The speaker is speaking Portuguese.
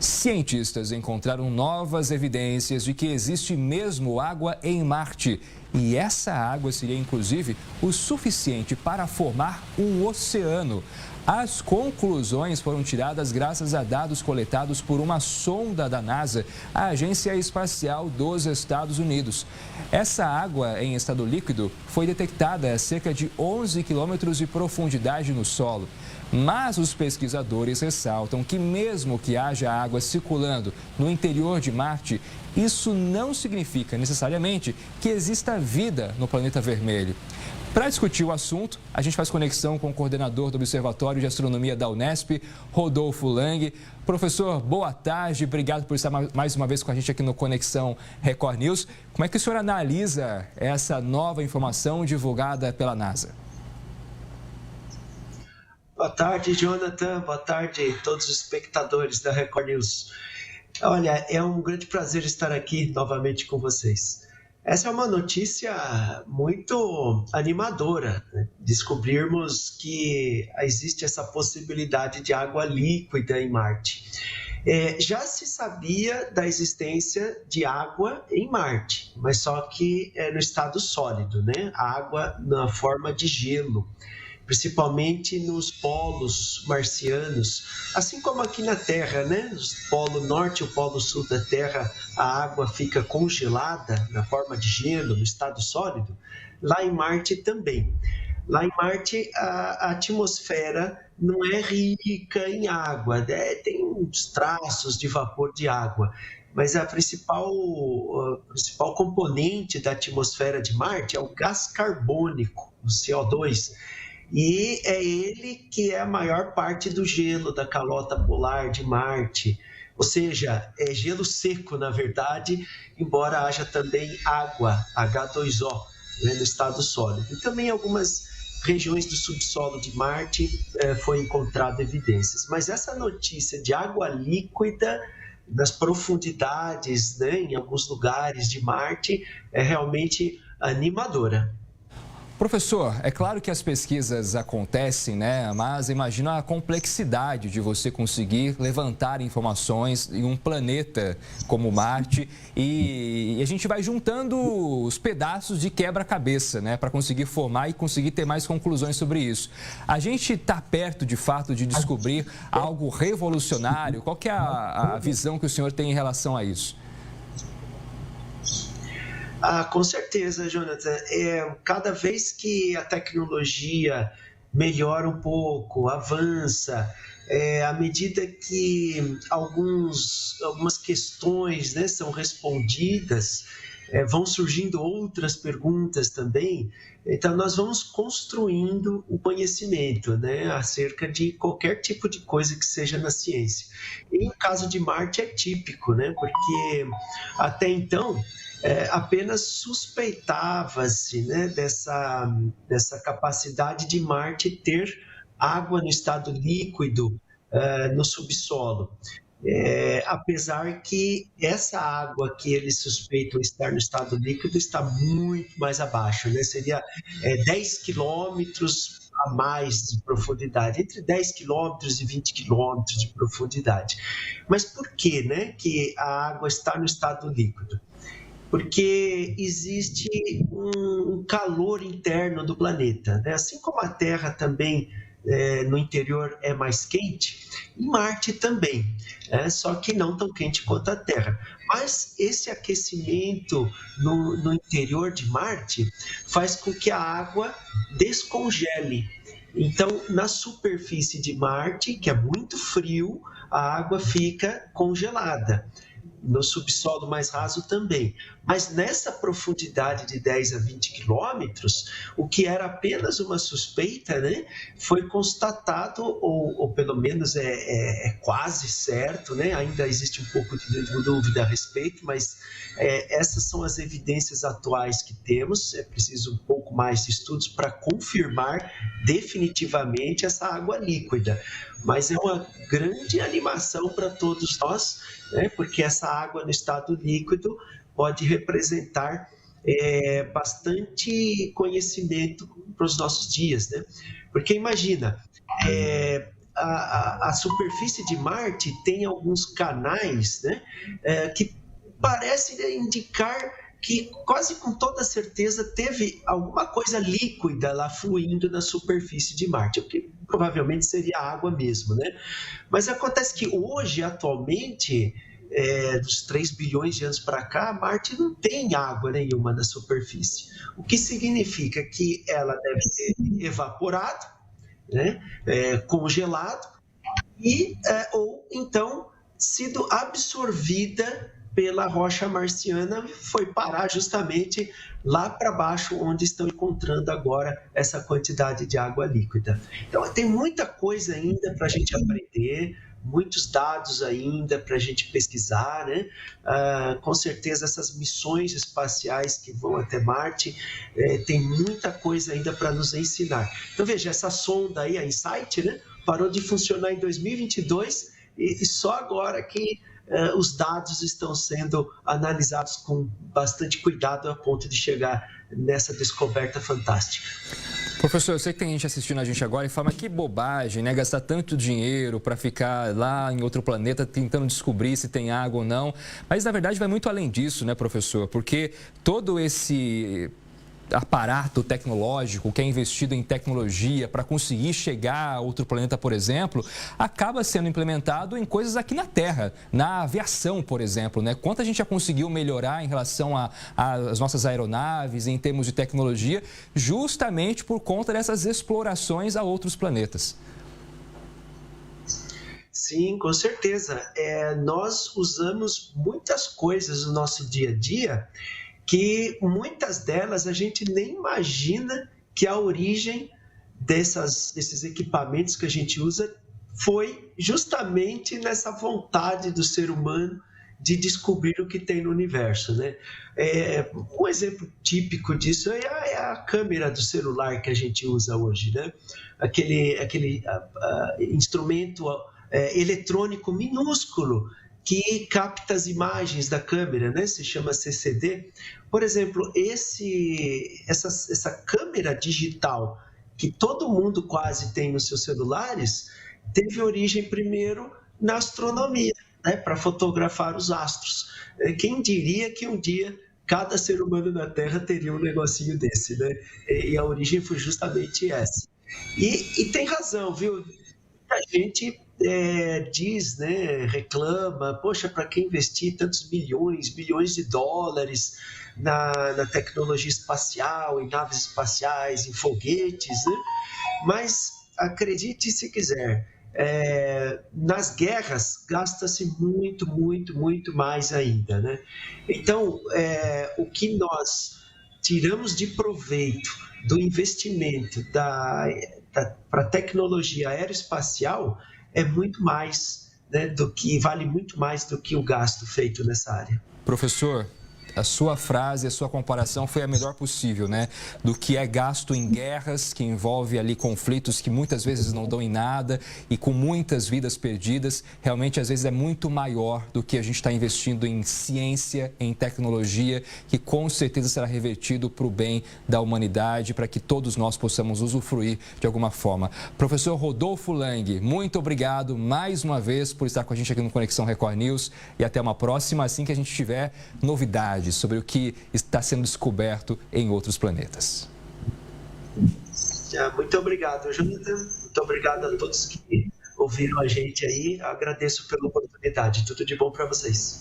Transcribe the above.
Cientistas encontraram novas evidências de que existe mesmo água em Marte. E essa água seria, inclusive, o suficiente para formar um oceano. As conclusões foram tiradas graças a dados coletados por uma sonda da NASA, a Agência Espacial dos Estados Unidos. Essa água em estado líquido foi detectada a cerca de 11 quilômetros de profundidade no solo. Mas os pesquisadores ressaltam que mesmo que haja água circulando no interior de Marte, isso não significa necessariamente que exista vida no planeta vermelho. Para discutir o assunto, a gente faz conexão com o coordenador do Observatório de Astronomia da Unesp, Rodolfo Lang. Professor, boa tarde, obrigado por estar mais uma vez com a gente aqui no Conexão Record News. Como é que o senhor analisa essa nova informação divulgada pela NASA? Boa tarde, Jonathan. Boa tarde a todos os espectadores da Record News. Olha, é um grande prazer estar aqui novamente com vocês. Essa é uma notícia muito animadora, né? Descobrirmos que existe essa possibilidade de água líquida em Marte. Já se sabia da existência de água em Marte, mas só que no estado sólido, né? Água na forma de gelo, principalmente nos polos marcianos, assim como aqui na Terra, né? No polo norte e o polo sul da Terra, a água fica congelada na forma de gelo, no estado sólido. Lá em Marte também. Lá em Marte, a atmosfera não é rica em água, né? Tem uns traços de vapor de água, mas a principal componente da atmosfera de Marte é o gás carbônico, o CO2. E é ele que é a maior parte do gelo da calota polar de Marte. Ou seja, é gelo seco, na verdade, embora haja também água, H2O, né, no estado sólido. E também em algumas regiões do subsolo de Marte foi encontrada evidências. Mas essa notícia de água líquida nas profundidades, né, em alguns lugares de Marte, é realmente animadora. Professor, é claro que as pesquisas acontecem, né? Mas imagina a complexidade de você conseguir levantar informações em um planeta como Marte e a gente vai juntando os pedaços de quebra-cabeça, né? Para conseguir formar e conseguir ter mais conclusões sobre isso. A gente está perto, de fato, de descobrir algo revolucionário? Qual que é a visão que o senhor tem em relação a isso? Com certeza, Jonathan. Cada vez que a tecnologia melhora um pouco, avança, à medida que algumas questões, né, são respondidas, vão surgindo outras perguntas também. Então, nós vamos construindo o conhecimento, né, acerca de qualquer tipo de coisa que seja na ciência. E no caso de Marte é típico, né, porque até então apenas suspeitava-se, né, dessa capacidade de Marte ter água no estado líquido no subsolo. Apesar que essa água que eles suspeitam estar no estado líquido está muito mais abaixo, né? Seria 10 quilômetros a mais de profundidade, entre 10 quilômetros e 20 quilômetros de profundidade. Mas por que, né, que a água está no estado líquido? Porque existe um calor interno do planeta, né? Assim como a Terra também no interior é mais quente, e Marte também, só que não tão quente quanto a Terra. Mas esse aquecimento no interior de Marte faz com que a água descongele. Então, na superfície de Marte, que é muito frio, a água fica congelada. No subsolo mais raso também. Mas nessa profundidade de 10 a 20 quilômetros, o que era apenas uma suspeita, né, foi constatado, ou pelo menos é quase certo, né, ainda existe um pouco de dúvida a respeito, mas essas são as evidências atuais que temos. É preciso um pouco mais de estudos para confirmar definitivamente essa água líquida. Mas é uma grande animação para todos nós, né, porque essa água no estado líquido pode representar bastante conhecimento para os nossos dias, né? Porque imagina, a superfície de Marte tem alguns canais, né, que parecem indicar que quase com toda certeza teve alguma coisa líquida lá fluindo na superfície de Marte, o que provavelmente seria água mesmo, né? Mas acontece que hoje, atualmente, dos 3 bilhões de anos para cá, Marte não tem água nenhuma na superfície, o que significa que ela deve ter evaporado, né? Congelado, ou então sido absorvida pela rocha marciana, foi parar justamente lá para baixo, onde estão encontrando agora essa quantidade de água líquida. Então, tem muita coisa ainda para a gente aprender, muitos dados ainda para a gente pesquisar, né? Com certeza, essas missões espaciais que vão até Marte, tem muita coisa ainda para nos ensinar. Então, veja, essa sonda aí, a InSight, né, parou de funcionar em 2022 e só agora que os dados estão sendo analisados com bastante cuidado a ponto de chegar nessa descoberta fantástica. Professor, eu sei que tem gente assistindo a gente agora e fala, mas que bobagem, né? Gastar tanto dinheiro para ficar lá em outro planeta tentando descobrir se tem água ou não. Mas, na verdade, vai muito além disso, né, professor? Porque todo esse aparato tecnológico que é investido em tecnologia para conseguir chegar a outro planeta, por exemplo, acaba sendo implementado em coisas aqui na Terra, na aviação, por exemplo, né? Quanto a gente já conseguiu melhorar em relação às nossas aeronaves, em termos de tecnologia, justamente por conta dessas explorações a outros planetas. Sim, com certeza. Nós usamos muitas coisas no nosso dia a dia que muitas delas a gente nem imagina que a origem desses equipamentos que a gente usa foi justamente nessa vontade do ser humano de descobrir o que tem no universo, né? Um exemplo típico disso é a câmera do celular que a gente usa hoje, né? Aquele instrumento eletrônico minúsculo que capta as imagens da câmera, né? Se chama CCD. Por exemplo, essa câmera digital que todo mundo quase tem nos seus celulares teve origem primeiro na astronomia, né? Para fotografar os astros. Quem diria que um dia cada ser humano na Terra teria um negocinho desse, né? E a origem foi justamente essa. E tem razão, viu? A gente diz, né, reclama, poxa, para que investir tantos bilhões de dólares na tecnologia espacial, em naves espaciais, em foguetes, né? Mas acredite se quiser, nas guerras gasta-se muito mais ainda, né? Então, o que nós tiramos de proveito do investimento para a tecnologia aeroespacial é muito mais, né, vale muito mais do que o gasto feito nessa área. Professor, a sua frase, a sua comparação foi a melhor possível, né? Do que é gasto em guerras, que envolve ali conflitos que muitas vezes não dão em nada e com muitas vidas perdidas. Realmente, às vezes, é muito maior do que a gente está investindo em ciência, em tecnologia, que com certeza será revertido para o bem da humanidade, para que todos nós possamos usufruir de alguma forma. Professor Rodolfo Lang, muito obrigado mais uma vez por estar com a gente aqui no Conexão Record News e até uma próxima, assim que a gente tiver novidades sobre o que está sendo descoberto em outros planetas. Muito obrigado, Jonathan. Muito obrigado a todos que ouviram a gente aí. Agradeço pela oportunidade. Tudo de bom para vocês.